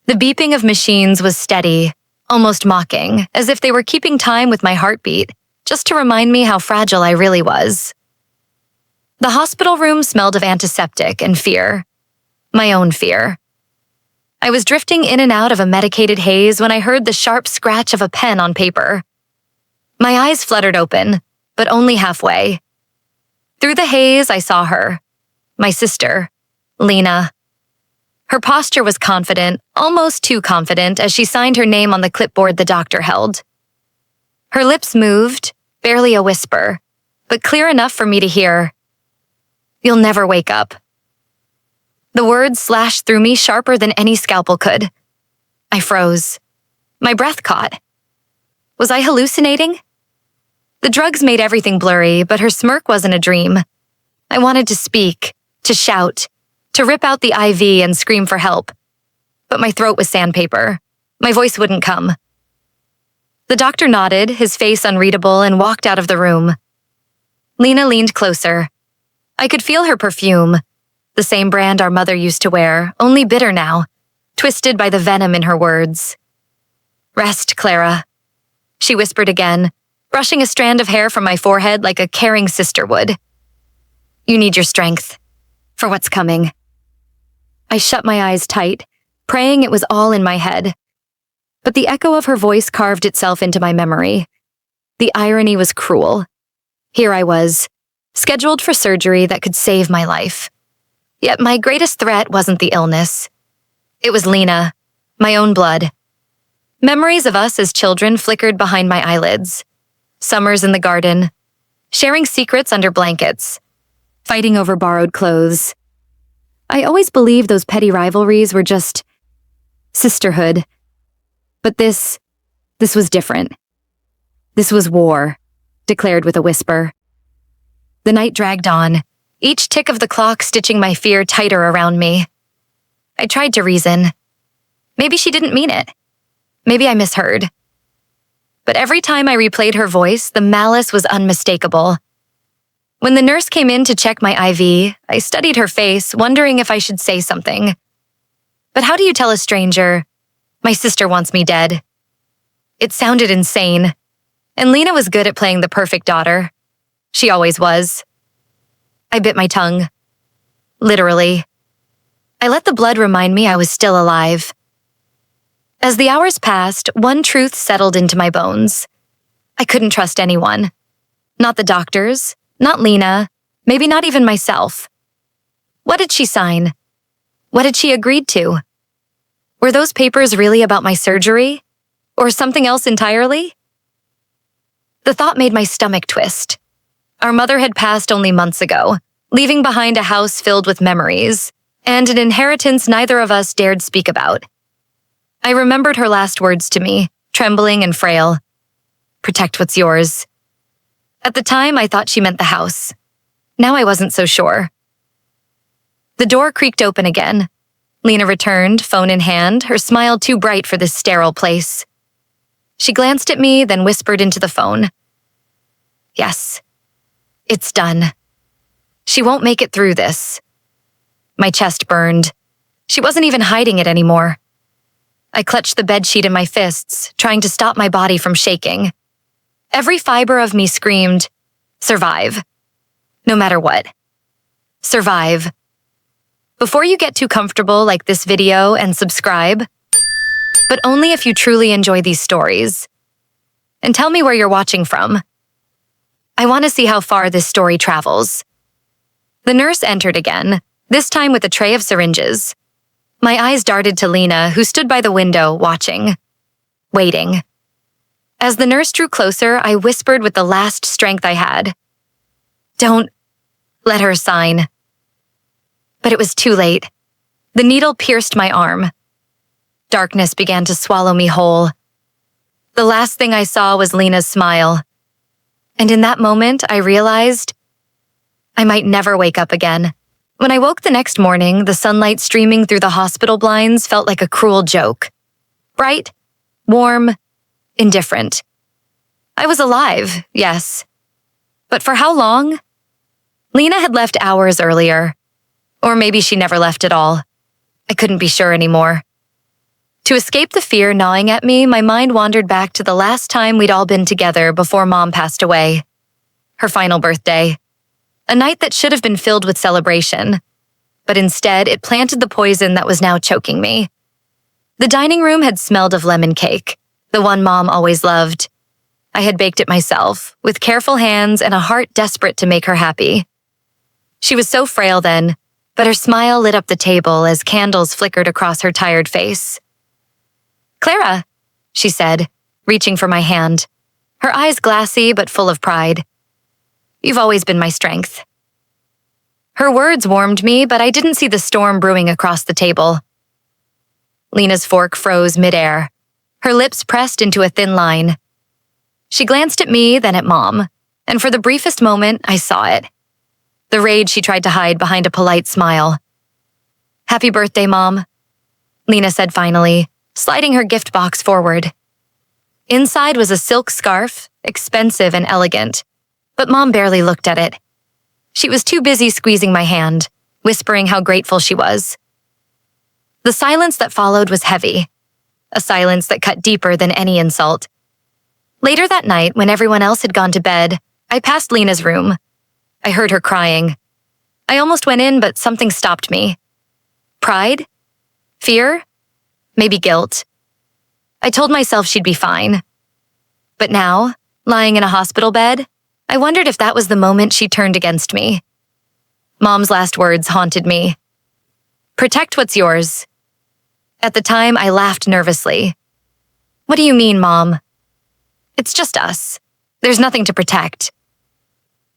The beeping of machines was steady, almost mocking, as if they were keeping time with my heartbeat, just to remind me how fragile I really was. The hospital room smelled of antiseptic and fear. My own fear. I was drifting in and out of a medicated haze when I heard the sharp scratch of a pen on paper. My eyes fluttered open, but only halfway. Through the haze, I saw her. My sister, Lena. Her posture was confident, almost too confident, as she signed her name on the clipboard the doctor held. Her lips moved, barely a whisper, but clear enough for me to hear. "You'll never wake up." The words slashed through me sharper than any scalpel could. I froze. My breath caught. Was I hallucinating? The drugs made everything blurry, but her smirk wasn't a dream. I wanted to speak, to shout, to rip out the IV and scream for help. But my throat was sandpaper. My voice wouldn't come. The doctor nodded, his face unreadable, and walked out of the room. Lena leaned closer. I could feel her perfume, the same brand our mother used to wear, only bitter now, twisted by the venom in her words. "Rest, Clara," she whispered again, brushing a strand of hair from my forehead like a caring sister would. "You need your strength for what's coming." I shut my eyes tight, praying it was all in my head. But the echo of her voice carved itself into my memory. The irony was cruel. Here I was, scheduled for surgery that could save my life. Yet my greatest threat wasn't the illness. It was Lena, my own blood. Memories of us as children flickered behind my eyelids. Summers in the garden, sharing secrets under blankets, fighting over borrowed clothes. I always believed those petty rivalries were just sisterhood. But this was different. This was war, declared with a whisper. The night dragged on, each tick of the clock stitching my fear tighter around me. I tried to reason. Maybe she didn't mean it. Maybe I misheard. But every time I replayed her voice, the malice was unmistakable. When the nurse came in to check my IV, I studied her face, wondering if I should say something. But how do you tell a stranger, "My sister wants me dead"? It sounded insane. And Lena was good at playing the perfect daughter. She always was. I bit my tongue. Literally. I let the blood remind me I was still alive. As the hours passed, one truth settled into my bones. I couldn't trust anyone. Not the doctors, not Lena, maybe not even myself. What did she sign? What had she agreed to? Were those papers really about my surgery? Or something else entirely? The thought made my stomach twist. Our mother had passed only months ago, leaving behind a house filled with memories, and an inheritance neither of us dared speak about. I remembered her last words to me, trembling and frail. "Protect what's yours." At the time, I thought she meant the house. Now I wasn't so sure. The door creaked open again. Lena returned, phone in hand, her smile too bright for this sterile place. She glanced at me, then whispered into the phone. "Yes, it's done. She won't make it through this." My chest burned. She wasn't even hiding it anymore. I clutched the bedsheet in my fists, trying to stop my body from shaking. Every fiber of me screamed, "Survive." No matter what. Survive. Before you get too comfortable, like this video and subscribe, but only if you truly enjoy these stories. And tell me where you're watching from. I want to see how far this story travels. The nurse entered again, this time with a tray of syringes. My eyes darted to Lena, who stood by the window, watching. Waiting. As the nurse drew closer, I whispered with the last strength I had. "Don't let her sign." But it was too late. The needle pierced my arm. Darkness began to swallow me whole. The last thing I saw was Lena's smile. And in that moment, I realized I might never wake up again. When I woke the next morning, the sunlight streaming through the hospital blinds felt like a cruel joke. Bright, warm, indifferent. I was alive, yes. But for how long? Lena had left hours earlier. Or maybe she never left at all. I couldn't be sure anymore. To escape the fear gnawing at me, my mind wandered back to the last time we'd all been together before Mom passed away. Her final birthday. A night that should have been filled with celebration. But instead, it planted the poison that was now choking me. The dining room had smelled of lemon cake, the one Mom always loved. I had baked it myself, with careful hands and a heart desperate to make her happy. She was so frail then, but her smile lit up the table as candles flickered across her tired face. "Clara," she said, reaching for my hand, her eyes glassy but full of pride. "You've always been my strength." Her words warmed me, but I didn't see the storm brewing across the table. Lena's fork froze midair, her lips pressed into a thin line. She glanced at me, then at Mom, and for the briefest moment, I saw it. The rage she tried to hide behind a polite smile. "Happy birthday, Mom," Lena said finally, sliding her gift box forward. Inside was a silk scarf, expensive and elegant, but Mom barely looked at it. She was too busy squeezing my hand, whispering how grateful she was. The silence that followed was heavy, a silence that cut deeper than any insult. Later that night, when everyone else had gone to bed, I passed Lena's room. I heard her crying. I almost went in, but something stopped me. Pride? Fear? Maybe guilt. I told myself she'd be fine. But now, lying in a hospital bed, I wondered if that was the moment she turned against me. Mom's last words haunted me. "Protect what's yours." At the time, I laughed nervously. "What do you mean, Mom?" "It's just us. There's nothing to protect."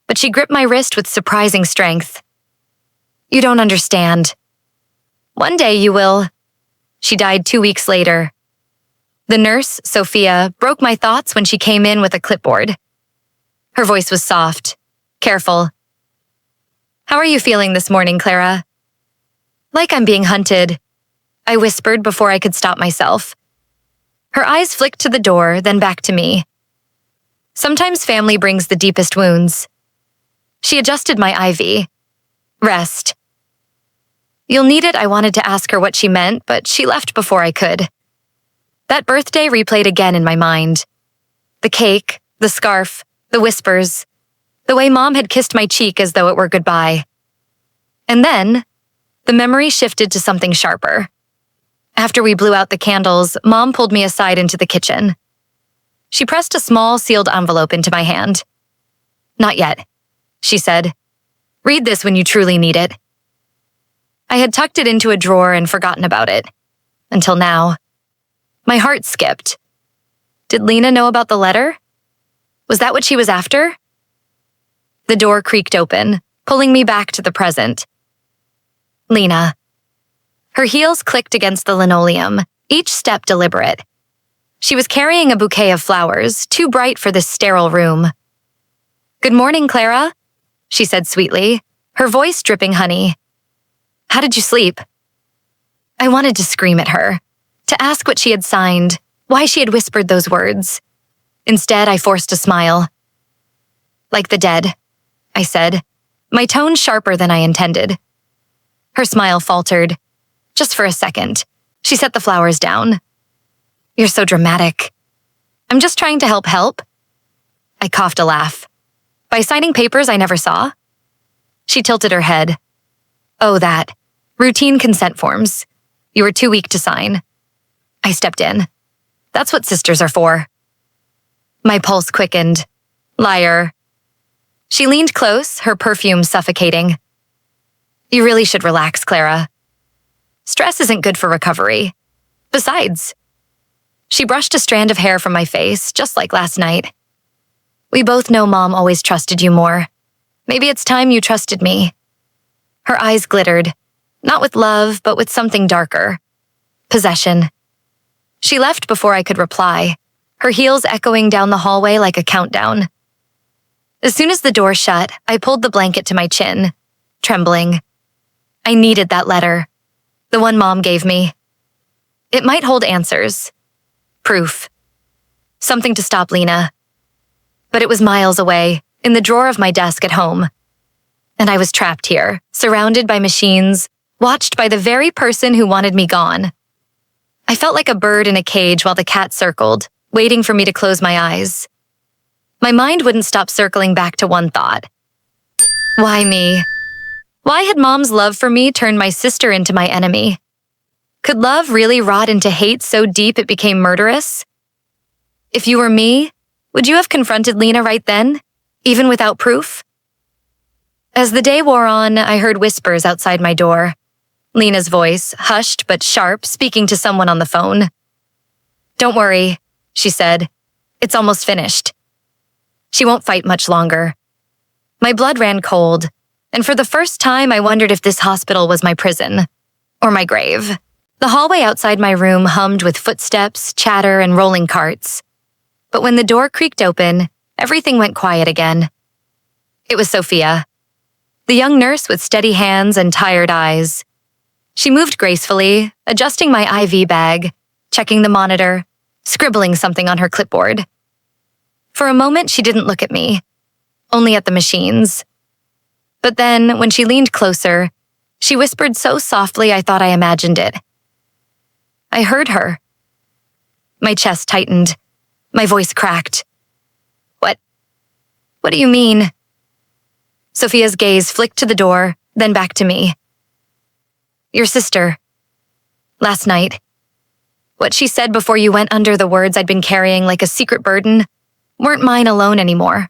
But she gripped my wrist with surprising strength. "You don't understand. One day you will." She died 2 weeks later. The nurse, Sophia, broke my thoughts when she came in with a clipboard. Her voice was soft, careful. "How are you feeling this morning, Clara?" "Like I'm being hunted," I whispered before I could stop myself. Her eyes flicked to the door, then back to me. Sometimes family brings the deepest wounds. She adjusted my IV. "Rest." "You'll need it," I wanted to ask her what she meant, but she left before I could. That birthday replayed again in my mind. The cake, the scarf, the whispers, the way Mom had kissed my cheek as though it were goodbye. And then, the memory shifted to something sharper. After we blew out the candles, Mom pulled me aside into the kitchen. She pressed a small sealed envelope into my hand. "Not yet," she said. "Read this when you truly need it." I had tucked it into a drawer and forgotten about it. Until now. My heart skipped. Did Lena know about the letter? Was that what she was after? The door creaked open, pulling me back to the present. Lena. Her heels clicked against the linoleum, each step deliberate. She was carrying a bouquet of flowers, too bright for this sterile room. "Good morning, Clara," she said sweetly, her voice dripping honey. "How did you sleep?" I wanted to scream at her, to ask what she had signed, why she had whispered those words. Instead, I forced a smile. "Like the dead," I said, my tone sharper than I intended. Her smile faltered. Just for a second, she set the flowers down. "You're so dramatic." "I'm just trying to help." I coughed a laugh. "By signing papers I never saw?" She tilted her head. "Oh, that. Routine consent forms. You were too weak to sign." I stepped in. "That's what sisters are for." My pulse quickened. Liar. She leaned close, her perfume suffocating. "You really should relax, Clara. Stress isn't good for recovery. Besides," she brushed a strand of hair from my face, just like last night. "We both know Mom always trusted you more. Maybe it's time you trusted me." Her eyes glittered, not with love, but with something darker. Possession. She left before I could reply, her heels echoing down the hallway like a countdown. As soon as the door shut, I pulled the blanket to my chin, trembling. I needed that letter, the one Mom gave me. It might hold answers. Proof. Something to stop Lena. But it was miles away, in the drawer of my desk at home. And I was trapped here, surrounded by machines, watched by the very person who wanted me gone. I felt like a bird in a cage while the cat circled, waiting for me to close my eyes. My mind wouldn't stop circling back to one thought. Why me? Why had Mom's love for me turned my sister into my enemy? Could love really rot into hate so deep it became murderous? If you were me, would you have confronted Lena right then, even without proof? As the day wore on, I heard whispers outside my door. Lena's voice, hushed but sharp, speaking to someone on the phone. "Don't worry," she said. "It's almost finished. She won't fight much longer." My blood ran cold, and for the first time I wondered if this hospital was my prison, or my grave. The hallway outside my room hummed with footsteps, chatter, and rolling carts. But when the door creaked open, everything went quiet again. It was Sophia, the young nurse with steady hands and tired eyes. She moved gracefully, adjusting my IV bag, checking the monitor, scribbling something on her clipboard. For a moment, she didn't look at me, only at the machines. But then, when she leaned closer, she whispered so softly I thought I imagined it. I heard her. My chest tightened. My voice cracked. What do you mean?" Sophia's gaze flicked to the door, then back to me. "Your sister. Last night. What she said before you went under the words I'd been carrying like a secret burden weren't mine alone anymore.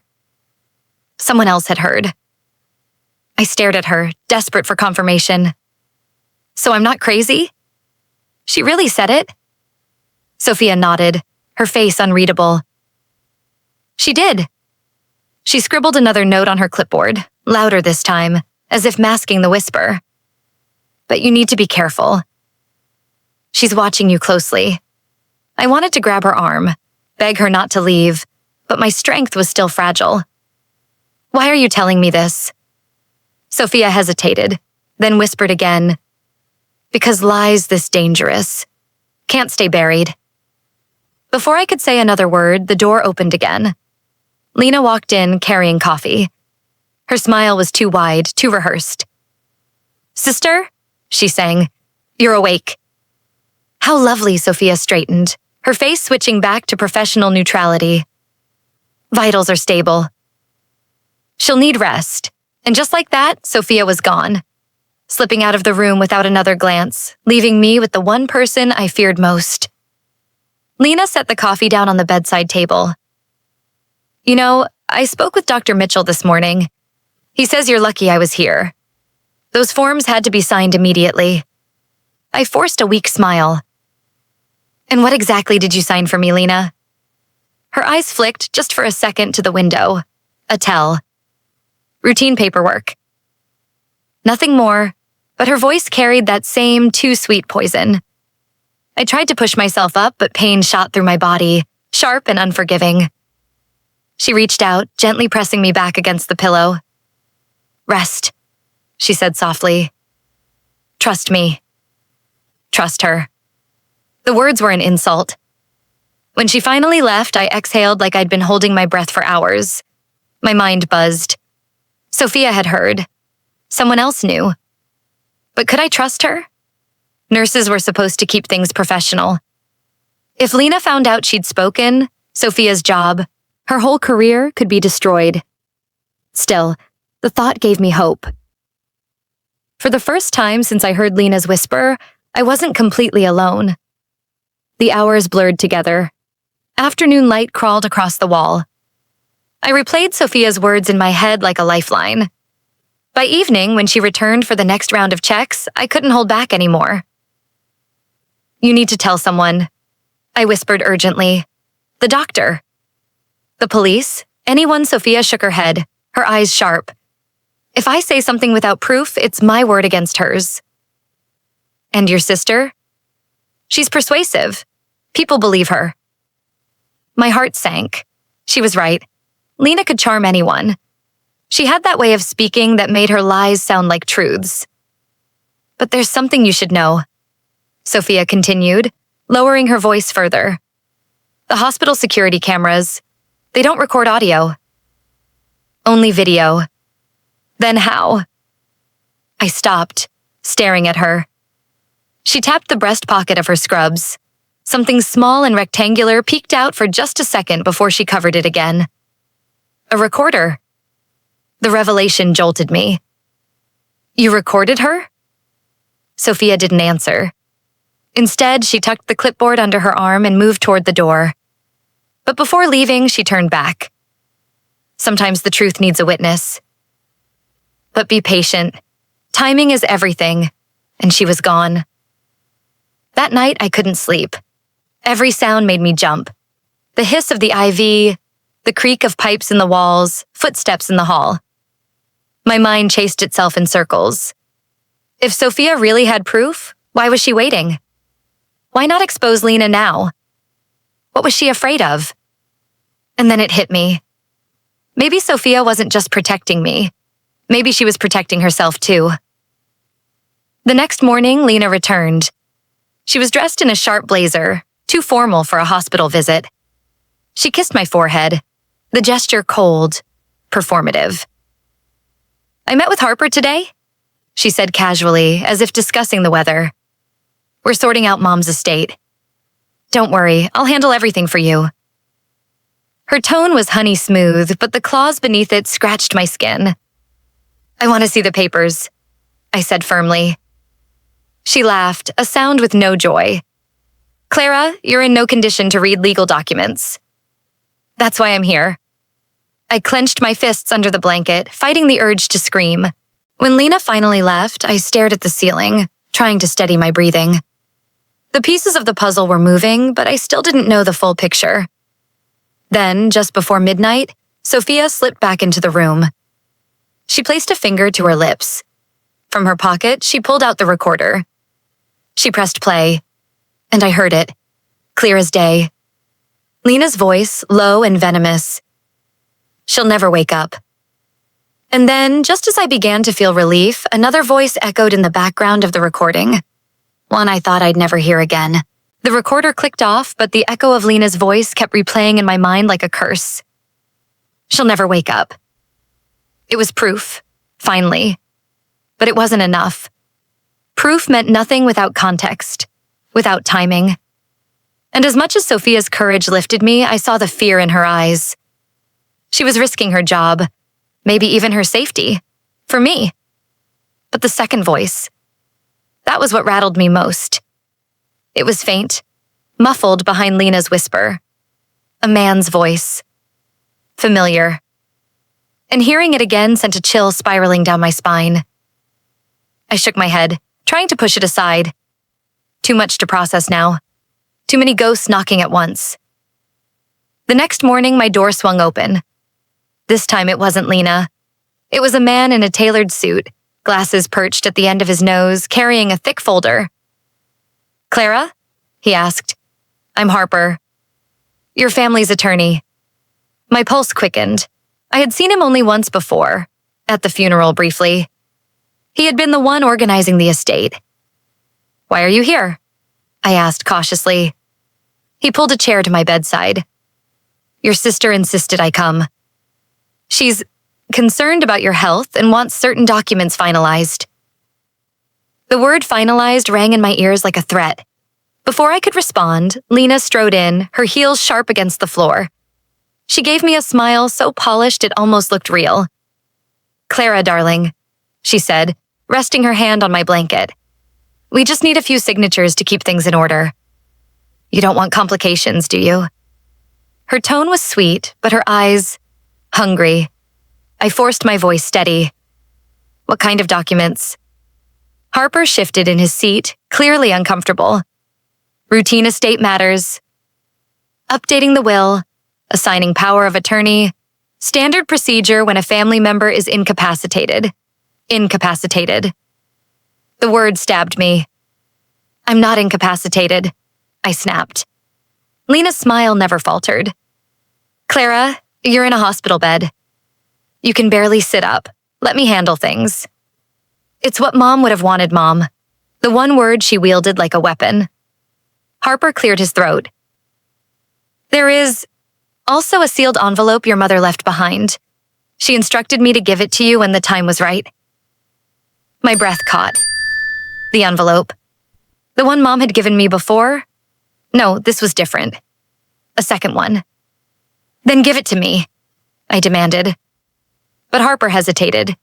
Someone else had heard." I stared at her, desperate for confirmation. "So I'm not crazy? She really said it?" Sophia nodded, her face unreadable. "She did." She scribbled another note on her clipboard, louder this time, as if masking the whisper. "But you need to be careful. She's watching you closely." I wanted to grab her arm, beg her not to leave, but my strength was still fragile. "Why are you telling me this?" Sophia hesitated, then whispered again. "Because lies this dangerous can't stay buried." Before I could say another word, the door opened again. Lena walked in carrying coffee. Her smile was too wide, too rehearsed. "Sister?" she sang. "You're awake." How lovely, Sophia straightened, her face switching back to professional neutrality. "Vitals are stable. She'll need rest." And just like that, Sophia was gone, slipping out of the room without another glance, leaving me with the one person I feared most. Lena set the coffee down on the bedside table. "You know, I spoke with Dr. Mitchell this morning. He says you're lucky I was here. Those forms had to be signed immediately." I forced a weak smile. "And what exactly did you sign for me, Lena?" Her eyes flicked just for a second to the window. A tell. "Routine paperwork." Nothing more, but her voice carried that same too sweet poison. I tried to push myself up, but pain shot through my body, sharp and unforgiving. She reached out, gently pressing me back against the pillow. "Rest," she said softly. "Trust me." Trust her. The words were an insult. When she finally left, I exhaled like I'd been holding my breath for hours. My mind buzzed. Sophia had heard. Someone else knew. But could I trust her? Nurses were supposed to keep things professional. If Lena found out she'd spoken, Sophia's job, her whole career could be destroyed. Still, the thought gave me hope. For the first time since I heard Lena's whisper, I wasn't completely alone. The hours blurred together. Afternoon light crawled across the wall. I replayed Sophia's words in my head like a lifeline. By evening, when she returned for the next round of checks, I couldn't hold back anymore. "You need to tell someone," I whispered urgently. "The doctor." "The police?" Anyone? Sophia shook her head, her eyes sharp. "If I say something without proof, it's my word against hers." "And your sister?" "She's persuasive. People believe her." My heart sank. She was right. Lena could charm anyone. She had that way of speaking that made her lies sound like truths. "But there's something you should know," Sophia continued, lowering her voice further. "The hospital security cameras, they don't record audio. Only video." "Then how?" I stopped, staring at her. She tapped the breast pocket of her scrubs, Something small and rectangular peeked out for just a second before she covered it again. A recorder. The revelation jolted me. You recorded her? Sophia didn't answer. Instead, she tucked the clipboard under her arm and moved toward the door. But before leaving, she turned back. Sometimes the truth needs a witness. But be patient. Timing is everything. And she was gone. That night, I couldn't sleep. Every sound made me jump. The hiss of the IV, the creak of pipes in the walls, footsteps in the hall. My mind chased itself in circles. If Sophia really had proof, why was she waiting? Why not expose Lena now? What was she afraid of? And then it hit me. Maybe Sophia wasn't just protecting me. Maybe she was protecting herself too. The next morning, Lena returned. She was dressed in a sharp blazer, too formal for a hospital visit. She kissed my forehead, the gesture cold, performative. I met with Harper today, she said casually, as if discussing the weather. We're sorting out Mom's estate. Don't worry, I'll handle everything for you. Her tone was honey smooth, but the claws beneath it scratched my skin. I want to see the papers, I said firmly. She laughed, a sound with no joy. Clara, you're in no condition to read legal documents. That's why I'm here. I clenched my fists under the blanket, fighting the urge to scream. When Lena finally left, I stared at the ceiling, trying to steady my breathing. The pieces of the puzzle were moving, but I still didn't know the full picture. Then, just before midnight, Sophia slipped back into the room. She placed a finger to her lips. From her pocket, she pulled out the recorder. She pressed play, and I heard it, clear as day. Lena's voice, low and venomous. She'll never wake up. And then, just as I began to feel relief, another voice echoed in the background of the recording. One I thought I'd never hear again. The recorder clicked off, but the echo of Lena's voice kept replaying in my mind like a curse. She'll never wake up. It was proof, finally. But it wasn't enough. Proof meant nothing without context, without timing. And as much as Sophia's courage lifted me, I saw the fear in her eyes. She was risking her job, maybe even her safety, for me. But the second voice, that was what rattled me most. It was faint, muffled behind Lena's whisper. A man's voice. Familiar. And hearing it again sent a chill spiraling down my spine. I shook my head, trying to push it aside. Too much to process now. Too many ghosts knocking at once. The next morning, my door swung open. This time it wasn't Lena. It was a man in a tailored suit, glasses perched at the end of his nose, carrying a thick folder. Clara? He asked. I'm Harper. Your family's attorney. My pulse quickened. I had seen him only once before, at the funeral briefly. He had been the one organizing the estate. Why are you here? I asked cautiously. He pulled a chair to my bedside. Your sister insisted I come. She's concerned about your health and wants certain documents finalized. The word finalized rang in my ears like a threat. Before I could respond, Lena strode in, her heels sharp against the floor. She gave me a smile so polished it almost looked real. Clara, darling, she said, resting her hand on my blanket. We just need a few signatures to keep things in order. You don't want complications, do you? Her tone was sweet, but her eyes, hungry. I forced my voice steady. What kind of documents? Harper shifted in his seat, clearly uncomfortable. Routine estate matters. Updating the will, assigning power of attorney, standard procedure when a family member is incapacitated. Incapacitated. The word stabbed me. I'm not incapacitated, I snapped. Lena's smile never faltered. Clara, you're in a hospital bed. You can barely sit up. Let me handle things. It's what Mom would have wanted, Mom. The one word she wielded like a weapon. Harper cleared his throat. There is also a sealed envelope your mother left behind. She instructed me to give it to you when the time was right. My breath caught. The envelope. The one Mom had given me before? No, this was different. A second one. Then give it to me, I demanded. But Harper hesitated.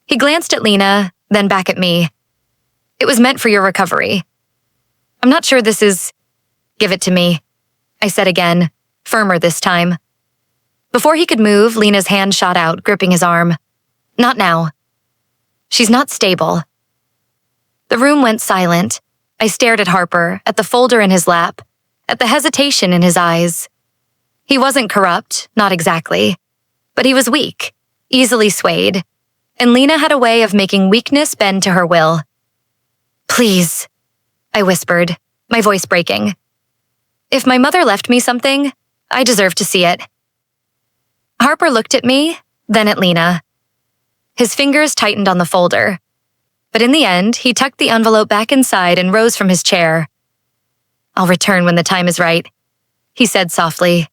He glanced at Lena, then back at me. It was meant for your recovery. I'm not sure this is... Give it to me, I said again, firmer this time. Before he could move, Lena's hand shot out, gripping his arm. Not now. She's not stable. The room went silent. I stared at Harper, at the folder in his lap, at the hesitation in his eyes. He wasn't corrupt, not exactly, but he was weak, easily swayed, and Lena had a way of making weakness bend to her will. Please, I whispered, my voice breaking. If my mother left me something, I deserve to see it. Harper looked at me, then at Lena. His fingers tightened on the folder. But in the end, he tucked the envelope back inside and rose from his chair. I'll return when the time is right, he said softly.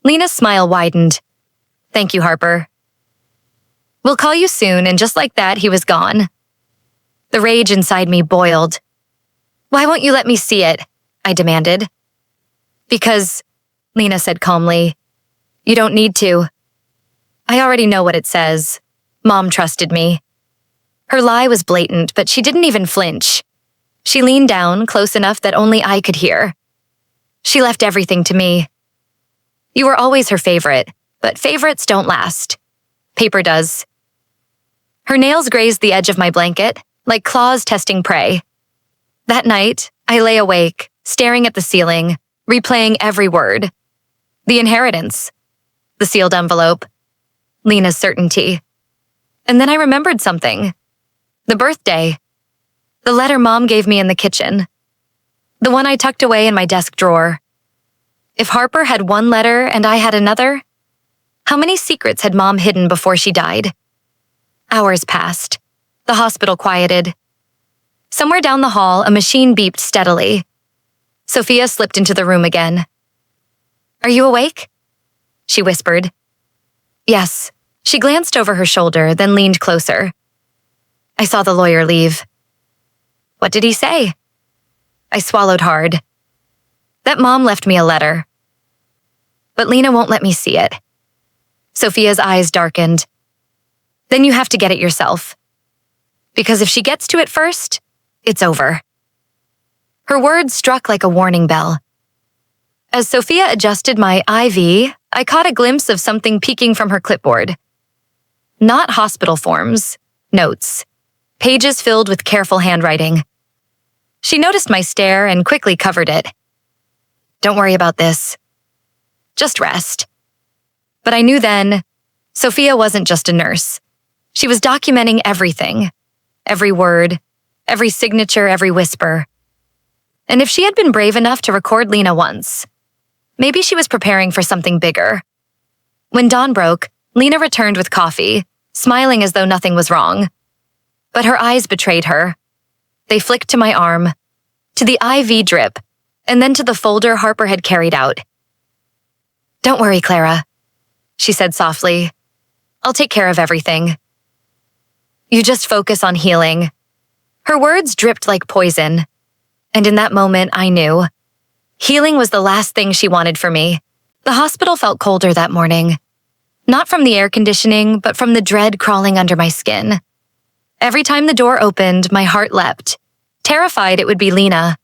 Lena's smile widened. Thank you, Harper. We'll call you soon, and just like that, he was gone. The rage inside me boiled. Why won't you let me see it? I demanded. Because, Lena said calmly, you don't need to. I already know what it says. Mom trusted me. Her lie was blatant, but she didn't even flinch. She leaned down, close enough that only I could hear. She left everything to me. You were always her favorite, but favorites don't last. Paper does. Her nails grazed the edge of my blanket, like claws testing prey. That night, I lay awake, staring at the ceiling, replaying every word. The inheritance. The sealed envelope. Lena's certainty. And then I remembered something. The birthday. The letter Mom gave me in the kitchen. The one I tucked away in my desk drawer. If Harper had one letter and I had another, how many secrets had Mom hidden before she died? Hours passed. The hospital quieted. Somewhere down the hall, a machine beeped steadily. Sophia slipped into the room again. Are you awake? She whispered. Yes. She glanced over her shoulder, then leaned closer. I saw the lawyer leave. What did he say? I swallowed hard. That Mom left me a letter. But Lena won't let me see it. Sophia's eyes darkened. Then you have to get it yourself. Because if she gets to it first, it's over. Her words struck like a warning bell. As Sophia adjusted my IV, I caught a glimpse of something peeking from her clipboard. Not hospital forms, notes, pages filled with careful handwriting. She noticed my stare and quickly covered it. Don't worry about this. Just rest. But I knew then, Sophia wasn't just a nurse. She was documenting everything. Every word, every signature, every whisper. And if she had been brave enough to record Lena once, maybe she was preparing for something bigger. When dawn broke, Lena returned with coffee, smiling as though nothing was wrong. But her eyes betrayed her. They flicked to my arm, to the IV drip, and then to the folder Harper had carried out. Don't worry, Clara, she said softly. I'll take care of everything. You just focus on healing. Her words dripped like poison. And in that moment, I knew. Healing was the last thing she wanted for me. The hospital felt colder that morning. Not from the air conditioning, but from the dread crawling under my skin. Every time the door opened, my heart leapt, terrified it would be Lena.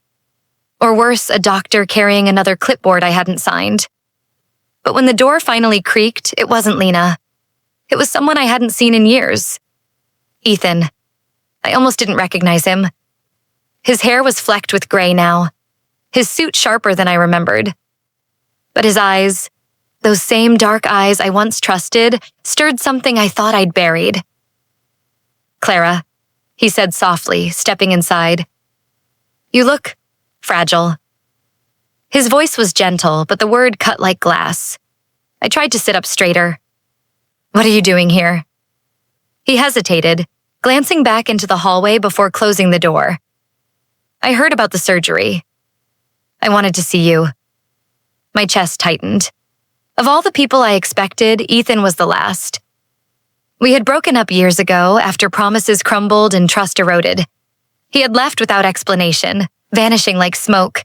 Or worse, a doctor carrying another clipboard I hadn't signed. But when the door finally creaked, it wasn't Lena. It was someone I hadn't seen in years. Ethan. I almost didn't recognize him. His hair was flecked with gray now, his suit sharper than I remembered. But his eyes, those same dark eyes I once trusted, stirred something I thought I'd buried. Clara, he said softly, stepping inside. You look fragile. His voice was gentle, but the word cut like glass. I tried to sit up straighter. What are you doing here? He hesitated, glancing back into the hallway before closing the door. I heard about the surgery. I wanted to see you. My chest tightened. Of all the people I expected, Ethan was the last. We had broken up years ago after promises crumbled and trust eroded. He had left without explanation, vanishing like smoke.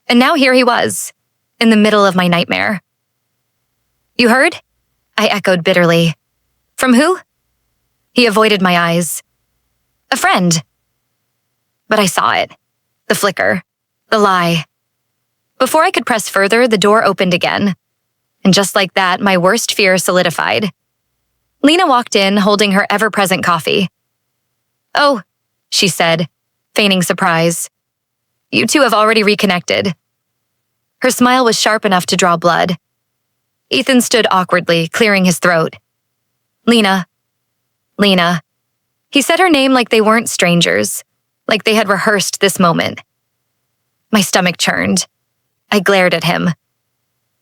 And now here he was, in the middle of my nightmare. You heard? I echoed bitterly. From who? He avoided my eyes. A friend. But I saw it. The flicker. The lie. Before I could press further, the door opened again. And just like that, my worst fear solidified. Lena walked in, holding her ever-present coffee. Oh, she said, feigning surprise. You two have already reconnected. Her smile was sharp enough to draw blood. Ethan stood awkwardly, clearing his throat. Lena. He said her name like they weren't strangers, like they had rehearsed this moment. My stomach churned. I glared at him.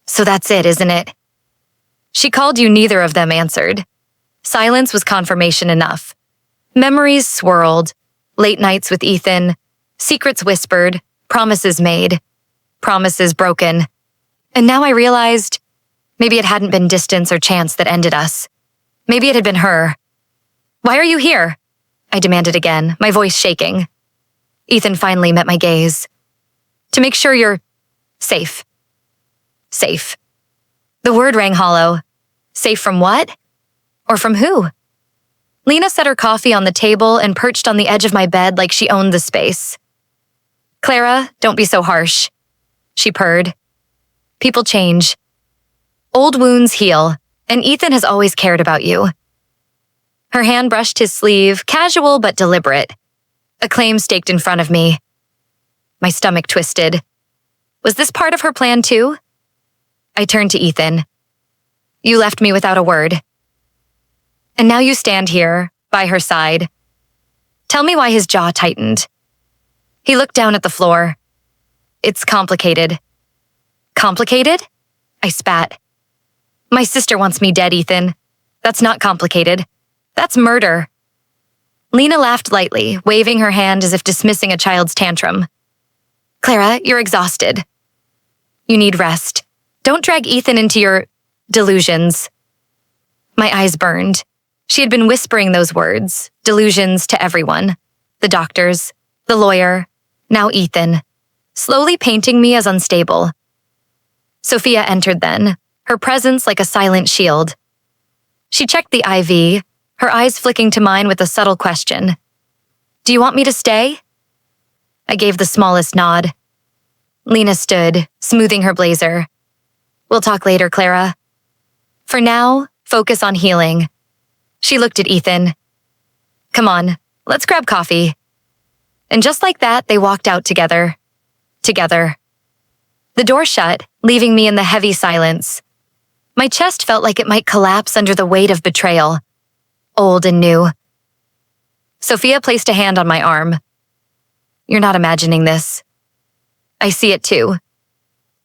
So that's it, isn't it? She called you, neither of them answered. Silence was confirmation enough. Memories swirled, late nights with Ethan, secrets whispered, promises made, promises broken. And now I realized maybe it hadn't been distance or chance that ended us. Maybe it had been her. Why are you here? I demanded again, my voice shaking. Ethan finally met my gaze. To make sure you're safe. Safe. The word rang hollow. Safe from what? Or from who? Lena set her coffee on the table and perched on the edge of my bed like she owned the space. Clara, don't be so harsh. She purred. People change. Old wounds heal, and Ethan has always cared about you. Her hand brushed his sleeve, casual but deliberate. A claim staked in front of me. My stomach twisted. Was this part of her plan too? I turned to Ethan. You left me without a word. And now you stand here, by her side. Tell me why his jaw tightened. He looked down at the floor. It's complicated. Complicated? I spat. My sister wants me dead, Ethan. That's not complicated. That's murder. Lena laughed lightly, waving her hand as if dismissing a child's tantrum. Clara, you're exhausted. You need rest. Don't drag Ethan into your delusions. My eyes burned. She had been whispering those words, delusions, to everyone. The doctors, the lawyer, now Ethan, slowly painting me as unstable. Sophia entered then, her presence like a silent shield. She checked the IV, her eyes flicking to mine with a subtle question. Do you want me to stay? I gave the smallest nod. Lena stood, smoothing her blazer. We'll talk later, Clara. For now, focus on healing. She looked at Ethan. Come on, let's grab coffee. And just like that, they walked out together. Together. The door shut, leaving me in the heavy silence. My chest felt like it might collapse under the weight of betrayal. Old and new. Sophia placed a hand on my arm. You're not imagining this. I see it too.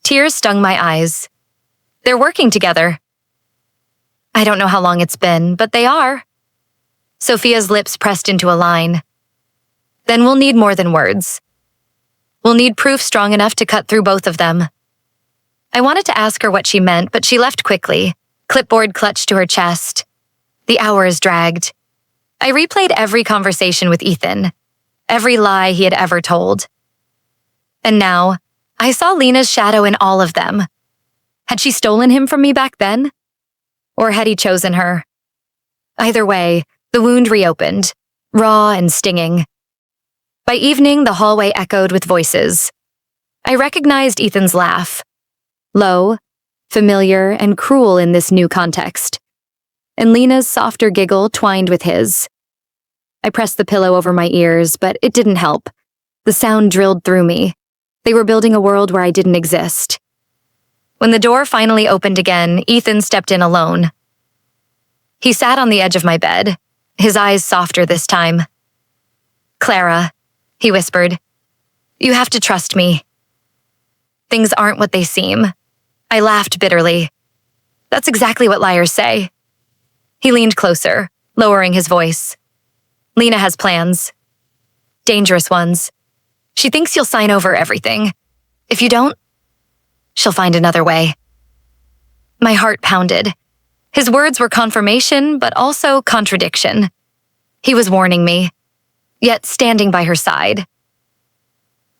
Tears stung my eyes. They're working together. I don't know how long it's been, but they are. Sophia's lips pressed into a line. Then we'll need more than words. We'll need proof strong enough to cut through both of them. I wanted to ask her what she meant, but she left quickly, clipboard clutched to her chest. The hours dragged. I replayed every conversation with Ethan, every lie he had ever told. And now, I saw Lena's shadow in all of them. Had she stolen him from me back then? Or had he chosen her? Either way, the wound reopened, raw and stinging. By evening, the hallway echoed with voices. I recognized Ethan's laugh. Low, familiar, and cruel in this new context. And Lena's softer giggle twined with his. I pressed the pillow over my ears, but it didn't help. The sound drilled through me. They were building a world where I didn't exist. When the door finally opened again, Ethan stepped in alone. He sat on the edge of my bed, his eyes softer this time. Clara, he whispered, you have to trust me. Things aren't what they seem. I laughed bitterly. That's exactly what liars say. He leaned closer, lowering his voice. Lena has plans. Dangerous ones. She thinks you'll sign over everything. If you don't, she'll find another way. My heart pounded. His words were confirmation, but also contradiction. He was warning me, yet standing by her side.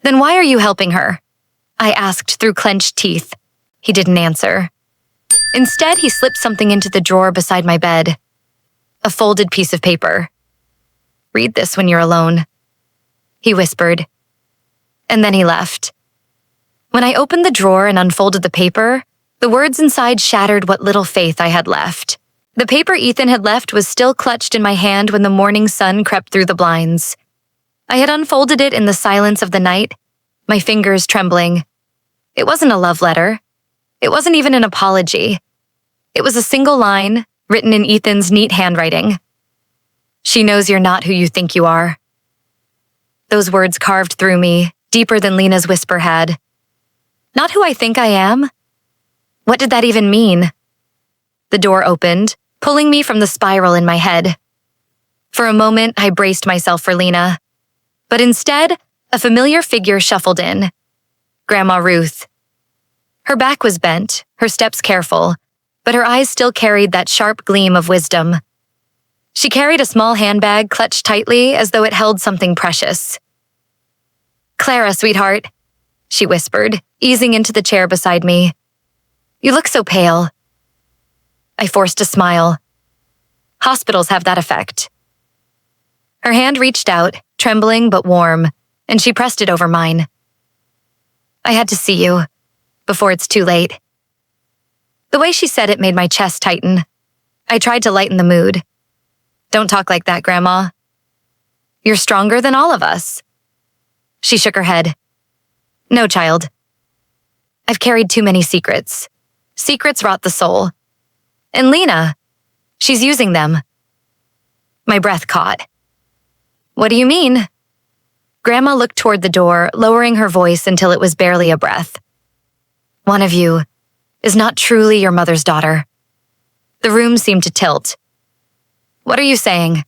Then why are you helping her? I asked through clenched teeth. He didn't answer. Instead, he slipped something into the drawer beside my bed. A folded piece of paper. "Read this when you're alone," he whispered. And then he left. When I opened the drawer and unfolded the paper, the words inside shattered what little faith I had left. The paper Ethan had left was still clutched in my hand when the morning sun crept through the blinds. I had unfolded it in the silence of the night, my fingers trembling. It wasn't a love letter. It wasn't even an apology. It was a single line, written in Ethan's neat handwriting. "She knows you're not who you think you are." Those words carved through me, deeper than Lena's whisper had. Not who I think I am? What did that even mean? The door opened, pulling me from the spiral in my head. For a moment, I braced myself for Lena. But instead, a familiar figure shuffled in. Grandma Ruth. Her back was bent, her steps careful, but her eyes still carried that sharp gleam of wisdom. She carried a small handbag clutched tightly as though it held something precious. "Clara, sweetheart," she whispered, easing into the chair beside me. "You look so pale." I forced a smile. Hospitals have that effect. Her hand reached out, trembling but warm, and she pressed it over mine. "I had to see you, before it's too late." The way she said it made my chest tighten. I tried to lighten the mood. "Don't talk like that, Grandma. You're stronger than all of us." She shook her head. "No, child. I've carried too many secrets. Secrets rot the soul. And Lena, she's using them." My breath caught. "What do you mean?" Grandma looked toward the door, lowering her voice until it was barely a breath. "One of you is not truly your mother's daughter." The room seemed to tilt. "What are you saying?"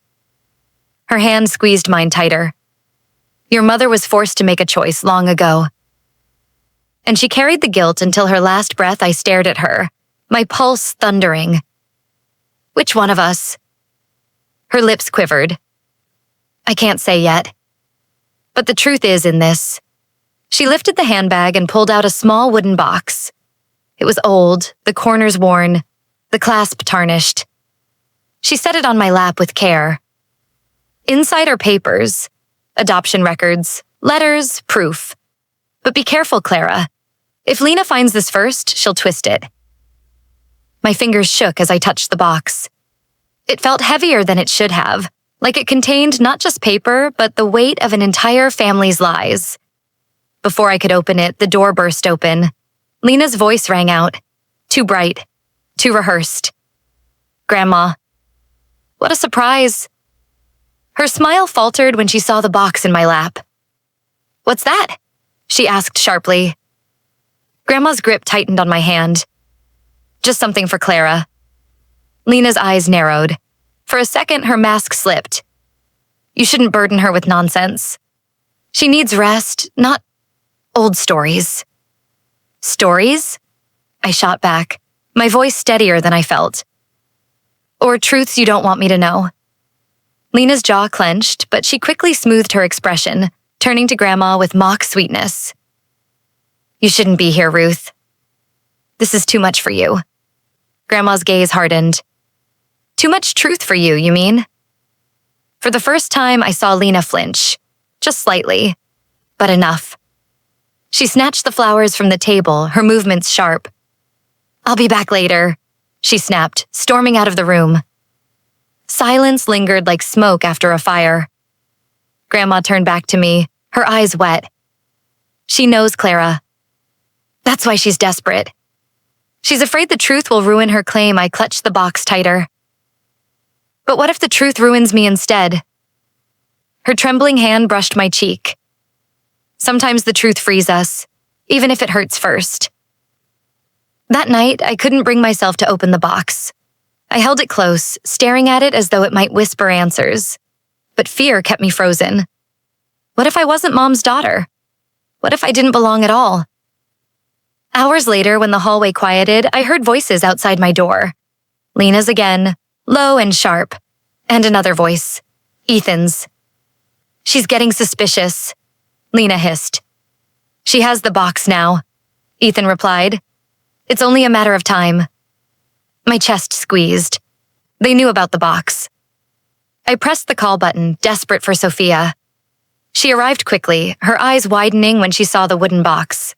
Her hand squeezed mine tighter. "Your mother was forced to make a choice long ago." And she carried the guilt until her last breath. I stared at her, my pulse thundering. "Which one of us?" Her lips quivered. "I can't say yet. But the truth is in this." She lifted the handbag and pulled out a small wooden box. It was old, the corners worn, the clasp tarnished. She set it on my lap with care. Inside are papers, adoption records, letters, proof. But be careful, Clara. If Lena finds this first, she'll twist it. My fingers shook as I touched the box. It felt heavier than it should have, like it contained not just paper, but the weight of an entire family's lies. Before I could open it, the door burst open. Lena's voice rang out, too bright, too rehearsed. "Grandma." What a surprise. Her smile faltered when she saw the box in my lap. "What's that?" she asked sharply. Grandma's grip tightened on my hand. "Just something for Clara." Lena's eyes narrowed. For a second, her mask slipped. "You shouldn't burden her with nonsense. She needs rest, not old stories." "Stories?" I shot back, my voice steadier than I felt. "Or truths you don't want me to know." Lena's jaw clenched, but she quickly smoothed her expression, turning to Grandma with mock sweetness. "You shouldn't be here, Ruth. This is too much for you." Grandma's gaze hardened. "Too much truth for you, you mean?" For the first time, I saw Lena flinch, just slightly, but enough. She snatched the flowers from the table, her movements sharp. "I'll be back later," she snapped, storming out of the room. Silence lingered like smoke after a fire. Grandma turned back to me, her eyes wet. "She knows, Clara. That's why she's desperate. She's afraid the truth will ruin her claim." I clutched the box tighter. "But what if the truth ruins me instead?" Her trembling hand brushed my cheek. "Sometimes the truth frees us, even if it hurts first." That night, I couldn't bring myself to open the box. I held it close, staring at it as though it might whisper answers. But fear kept me frozen. What if I wasn't Mom's daughter? What if I didn't belong at all? Hours later, when the hallway quieted, I heard voices outside my door. Lena's again, low and sharp. And another voice. Ethan's. "She's getting suspicious," Lena hissed. "She has the box now. Ethan replied. It's only a matter of time. My chest squeezed. They knew about the box. I pressed the call button, desperate for Sophia. She arrived quickly, her eyes widening when she saw the wooden box.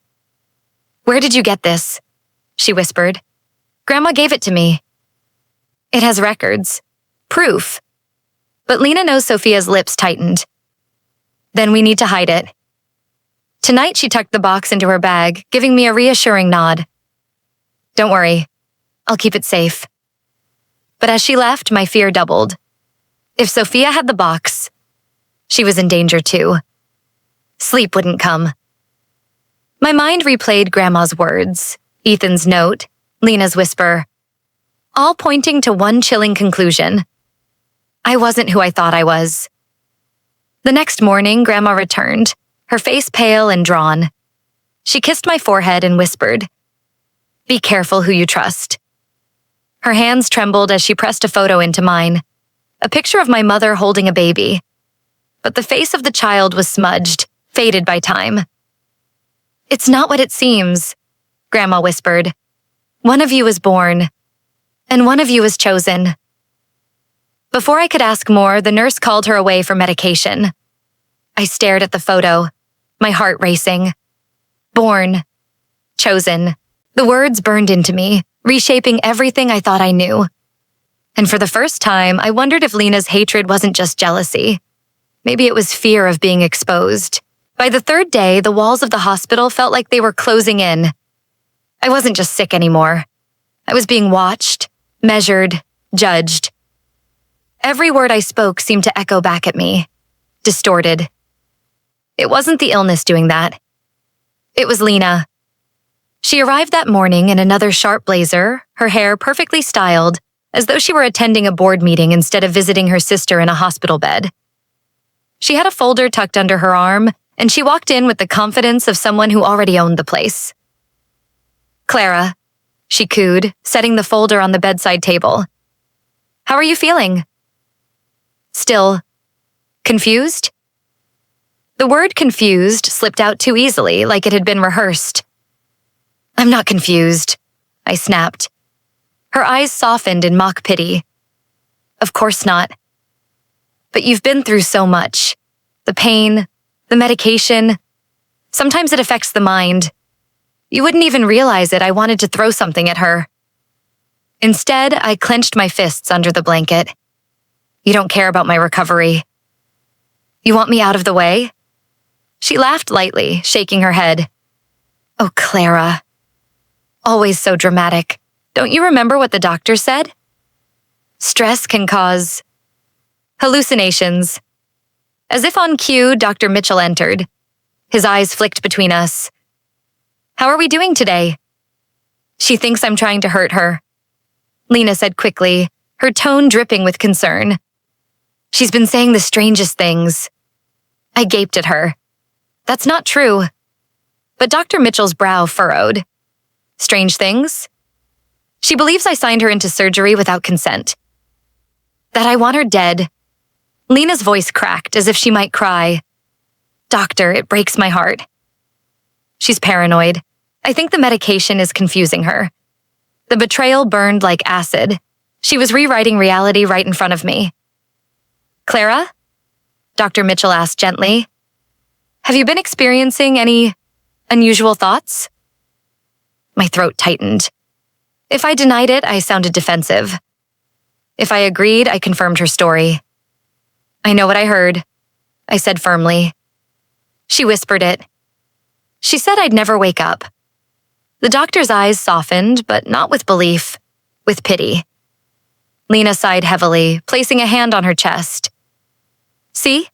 Where did you get this? She whispered. Grandma gave it to me. It has records. Proof. But Lena knows Sophia's lips tightened. Then we need to hide it. Tonight she tucked the box into her bag, giving me a reassuring nod. Don't worry. I'll keep it safe. But as she left, my fear doubled. If Sophia had the box, she was in danger too. Sleep wouldn't come. My mind replayed Grandma's words, Ethan's note, Lena's whisper, all pointing to one chilling conclusion. I wasn't who I thought I was. The next morning, Grandma returned, her face pale and drawn. She kissed my forehead and whispered, Be careful who you trust. Her hands trembled as she pressed a photo into mine, a picture of my mother holding a baby. But the face of the child was smudged, faded by time. It's not what it seems, Grandma whispered. One of you is born, and one of you is chosen. Before I could ask more, the nurse called her away for medication. I stared at the photo, my heart racing. Born. Chosen. The words burned into me, reshaping everything I thought I knew. And for the first time, I wondered if Lena's hatred wasn't just jealousy. Maybe it was fear of being exposed. By the third day, the walls of the hospital felt like they were closing in. I wasn't just sick anymore. I was being watched, measured, judged. Every word I spoke seemed to echo back at me, distorted. It wasn't the illness doing that. It was Lena. She arrived that morning in another sharp blazer, her hair perfectly styled, as though she were attending a board meeting instead of visiting her sister in a hospital bed. She had a folder tucked under her arm, and she walked in with the confidence of someone who already owned the place. Clara, she cooed, setting the folder on the bedside table. How are you feeling? Still, confused? The word confused slipped out too easily, like it had been rehearsed. I'm not confused, I snapped. Her eyes softened in mock pity. Of course not. But you've been through so much. The pain, the medication. Sometimes it affects the mind. You wouldn't even realize it. I wanted to throw something at her. Instead, I clenched my fists under the blanket. You don't care about my recovery. You want me out of the way? She laughed lightly, shaking her head. Oh, Clara. Always so dramatic. Don't you remember what the doctor said? Stress can cause hallucinations. As if on cue, Dr. Mitchell entered. His eyes flicked between us. How are we doing today? She thinks I'm trying to hurt her, Lena said quickly, her tone dripping with concern. She's been saying the strangest things. I gaped at her. That's not true. But Dr. Mitchell's brow furrowed. Strange things? She believes I signed her into surgery without consent. That I want her dead. Lena's voice cracked as if she might cry. Doctor, it breaks my heart. She's paranoid. I think the medication is confusing her. The betrayal burned like acid. She was rewriting reality right in front of me. Clara? Dr. Mitchell asked gently. Have you been experiencing any unusual thoughts? My throat tightened. If I denied it, I sounded defensive. If I agreed, I confirmed her story. I know what I heard, I said firmly. She whispered it. She said I'd never wake up. The doctor's eyes softened, but not with belief, with pity. Lena sighed heavily, placing a hand on her chest. See?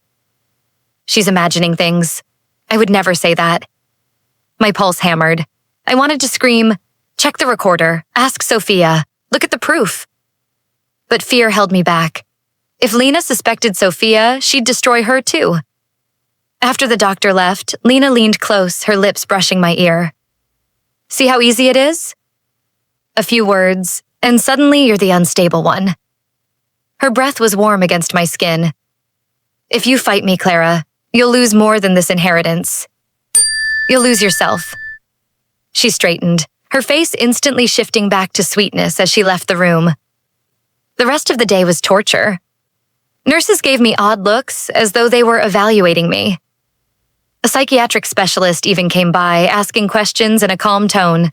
She's imagining things. I would never say that. My pulse hammered. I wanted to scream, check the recorder, ask Sophia, look at the proof. But fear held me back. If Lena suspected Sophia, she'd destroy her too. After the doctor left, Lena leaned close, her lips brushing my ear. See how easy it is? A few words, and suddenly you're the unstable one. Her breath was warm against my skin. If you fight me, Clara, you'll lose more than this inheritance. You'll lose yourself. She straightened, her face instantly shifting back to sweetness as she left the room. The rest of the day was torture. Nurses gave me odd looks as though they were evaluating me. A psychiatric specialist even came by, asking questions in a calm tone.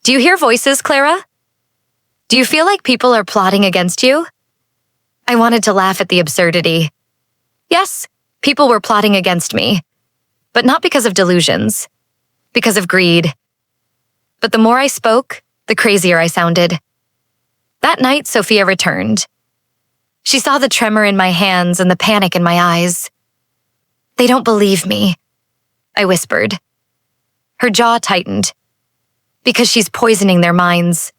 "Do you hear voices, Clara? Do you feel like people are plotting against you?" I wanted to laugh at the absurdity. Yes, people were plotting against me, but not because of delusions, because of greed. But the more I spoke, the crazier I sounded. That night, Sophia returned. She saw the tremor in my hands and the panic in my eyes. "They don't believe me," I whispered. Her jaw tightened. "Because she's poisoning their minds."